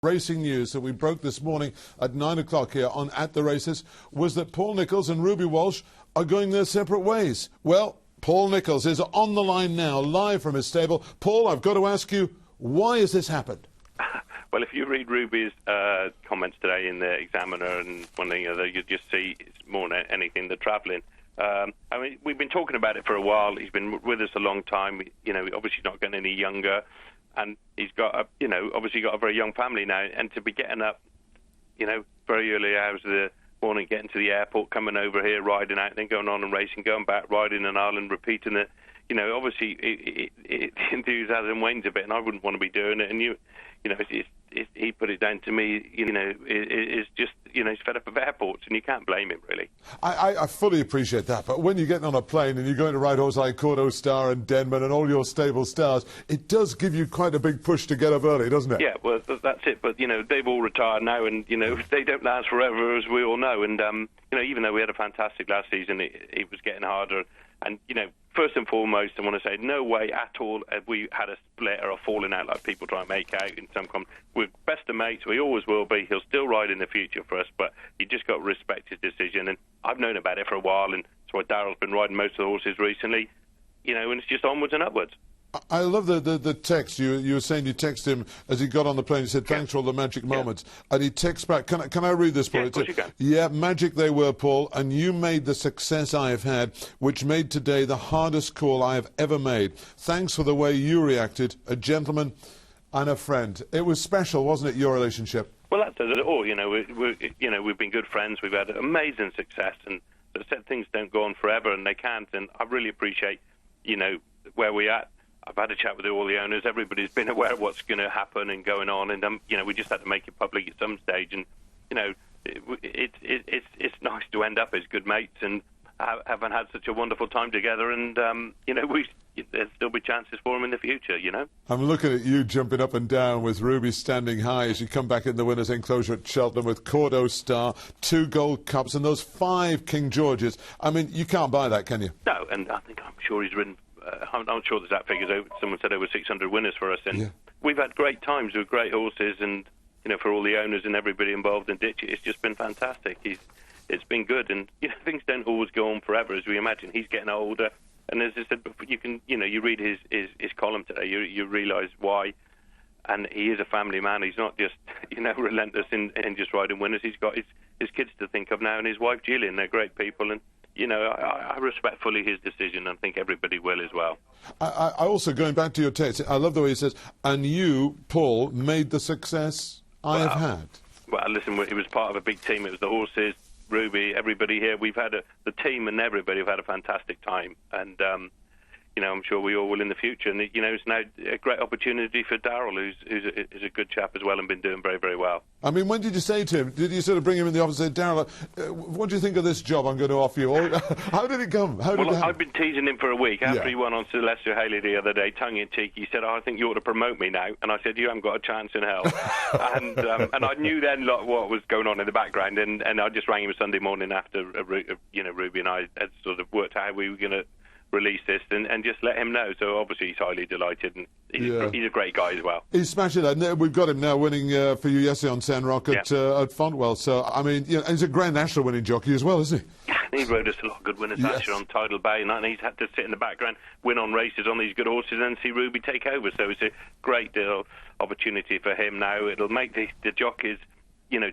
Racing news that we broke this morning at 9 o'clock here on At the Races was that Paul Nicholls and Ruby Walsh are going their separate ways. Well, Paul Nicholls is on the line now, live from his stable. Paul, I've got to ask you, why has this happened? Well, if you read Ruby's comments today in the Examiner and one thing or other, you just see it's more than anything the travelling. I mean, we've been talking about it for a while. He's been with us a long time. You know, obviously not getting any younger. And he's got a, obviously got a very young family now, and to be getting up, very early hours of the morning, getting to the airport, coming over here, riding out, then going on and racing, going back, riding in Ireland, repeating it. Obviously it enthusiasm wanes a bit, and I wouldn't want to be doing it. And he put it down to me, it's just, he's fed up of airports, and you can't blame him, really. I fully appreciate that, but when you're getting on a plane and you're going to ride horses like Cordo Star and Denman and all your stable stars, it does give you quite a big push to get up early, doesn't it? Yeah, well, that's it, but, they've all retired now, and, they don't last forever, as we all know, and, even though we had a fantastic last season, it was getting harder, and, first and foremost, I want to say, no way at all have we had a split or a falling out like people try and make out in some comments. We're best of mates, we always will be. He'll still ride in the future for us, but you just got to respect his decision. And I've known about it for a while, and that's why Daryl's been riding most of the horses recently, and it's just onwards and upwards. I love the text. You were saying you texted him as he got on the plane. You said, thanks for all the magic moments. And he texts back. Can I read this, Paul? Yeah, of course you can. Yeah, magic they were, Paul, and you made the success I have had, which made today the hardest call I have ever made. Thanks for the way you reacted, a gentleman and a friend. It was special, wasn't it, your relationship? Well, that does it all. We've been good friends. We've had amazing success, and as I said, things don't go on forever, and they can't. And I really appreciate, where we're at. I've had a chat with all the owners. Everybody's been aware of what's going to happen and going on, and we just had to make it public at some stage. And it's nice to end up as good mates and haven't had such a wonderful time together. And there'll still be chances for them in the future. I'm looking at you jumping up and down with Ruby standing high as you come back in the winners' enclosure at Cheltenham with Cordo Star, 2 Gold Cups, and those 5 King Georges. I mean, you can't buy that, can you? No, and I'm sure he's ridden. I'm not sure that figure's over. Someone said over 600 winners for us, and we've had great times with great horses, and for all the owners and everybody involved in Ditch, it's just been fantastic. It's been good, and things don't always go on forever as we imagine. He's getting older, and as I said, you read his column today, you realise why. And he is a family man. He's not just relentless in just riding winners. He's got his kids to think of now, and his wife Gillian. They're great people, and I respect fully his decision, and I think everybody will as well. I also, going back to your text, I love the way he says, and you, Paul, made the success I have had. Well, listen, it was part of a big team. It was the horses, Ruby, everybody here. We've had the team and everybody have had a fantastic time, and I'm sure we all will in the future. And it's now a great opportunity for Daryl, who's a good chap as well and been doing very, very well. I mean, when did you say to him? Did you sort of bring him in the office and say, Daryl, what do you think of this job I'm going to offer you? Or, how did it come? I've been teasing him for a week. After he won on Celestial Haley the other day, tongue-in-cheek, he said, I think you ought to promote me now. And I said, you haven't got a chance in hell. and I knew then what was going on in the background, and I just rang him Sunday morning after, Ruby and I had sort of worked out how we were going to release this and just let him know. So obviously he's highly delighted, and he's a great guy as well. He's smashing that. We've got him now winning for you yesterday on San Roque at Fontwell. So I mean, he's a Grand National winning jockey as well, isn't he? Yeah, he rode us a lot of good winners last year on Tidal Bay, and he's had to sit in the background, win on races on these good horses, and see Ruby take over. So it's a great deal opportunity for him now. It'll make the jockeys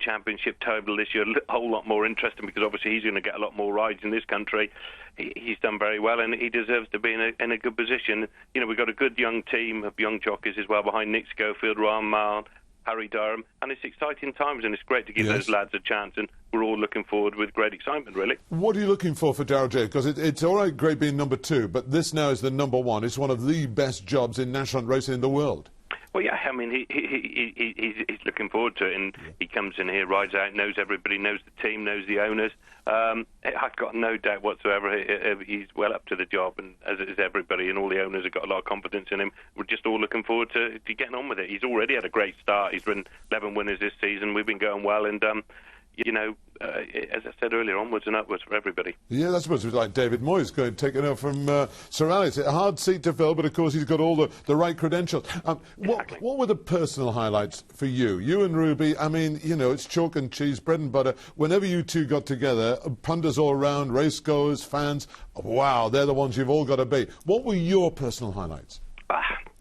championship total this year a whole lot more interesting, because obviously he's going to get a lot more rides in this country. He's done very well, and he deserves to be in a good position. We've got a good young team of young jockeys as well behind Nick Schofield, Ryan Marr, Harry Durham, and it's exciting times, and it's great to give those lads a chance, and we're all looking forward with great excitement, really. What are you looking for Daryl J? Because it's all right, great being number 2, but this now is the number 1. It's one of the best jobs in national racing in the world. Well, yeah, I mean, he's looking forward to it, and he comes in here, rides out, knows everybody, knows the team, knows the owners. I've got no doubt whatsoever he's well up to the job, and as is everybody, and all the owners have got a lot of confidence in him. We're just all looking forward to getting on with it. He's already had a great start. He's ridden 11 winners this season. We've been going well, and as I said earlier, onwards and upwards for everybody. Yeah, that's supposed to be like David Moyes going taking over from Sir Alex. A hard seat to fill, but of course he's got all the right credentials. Exactly. What were the personal highlights for you? You and Ruby, I mean, you know, it's chalk and cheese, bread and butter. Whenever you two got together, punters all around, racegoers, fans, wow, they're the ones you've all got to beat. What were your personal highlights?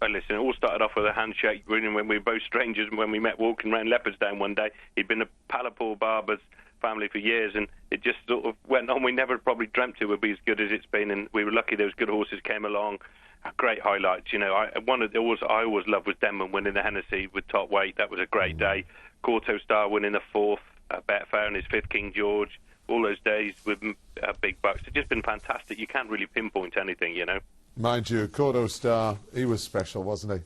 Well, listen, it all started off with a handshake when we were both strangers and when we met walking around Leopardstown one day. He'd been a pal of Paul Barber's family for years, and it just sort of went on. We never probably dreamt it would be as good as it's been, and we were lucky those good horses came along. Great highlights, you know. I always loved was Denman winning the Hennessy with top weight. That was a great day. Corto Star winning the fourth, Betfair and his fifth King George. All those days with big bucks. It's just been fantastic. You can't really pinpoint anything, you know. Mind you, Cordo Star, he was special, wasn't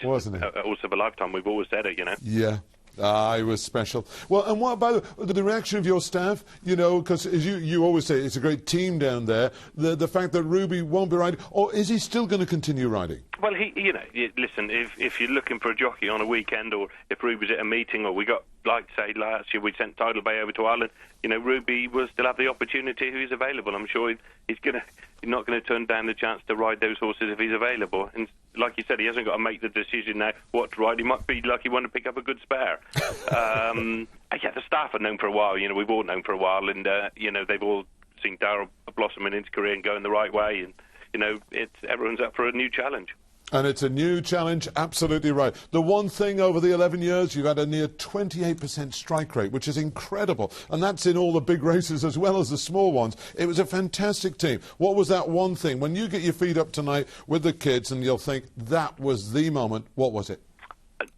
he? Wasn't he? Also of a lifetime, we've always said it, you know. Yeah. He was special. Well, and what about the reaction of your staff? You know, because as you always say, it's a great team down there. The fact that Ruby won't be riding, or is he still going to continue riding? Well, listen, if you're looking for a jockey on a weekend, or if Ruby's at a meeting, or we got, like say last year, we sent Tidal Bay over to Ireland, you know, Ruby will still have the opportunity if he's available. I'm sure he's not going to turn down the chance to ride those horses if he's available. And like you said, he hasn't got to make the decision now what to ride. He might be lucky one to pick up a good spare. Yeah, the staff are known for a while. You know, we've all known for a while, and you know, they've all seen Darryl blossom in his career and going the right way. And you know, everyone's up for a new challenge. And it's a new challenge, absolutely right. The one thing over the 11 years, you've had a near 28% strike rate, which is incredible. And that's in all the big races as well as the small ones. It was a fantastic team. What was that one thing? When you get your feet up tonight with the kids and you'll think, that was the moment, what was it?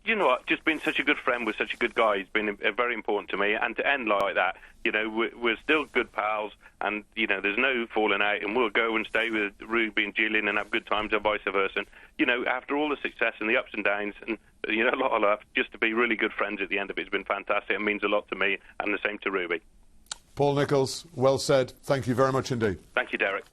You know what, just being such a good friend with such a good guy has been very important to me, and to end like that, you know, we're still good pals, and, you know, there's no falling out, and we'll go and stay with Ruby and Gillian and have good times, and vice versa. And, you know, after all the success and the ups and downs, and, you know, a lot of love, just to be really good friends at the end of it has been fantastic. It means a lot to me, and the same to Ruby. Paul Nicholls, well said. Thank you very much indeed. Thank you, Derek.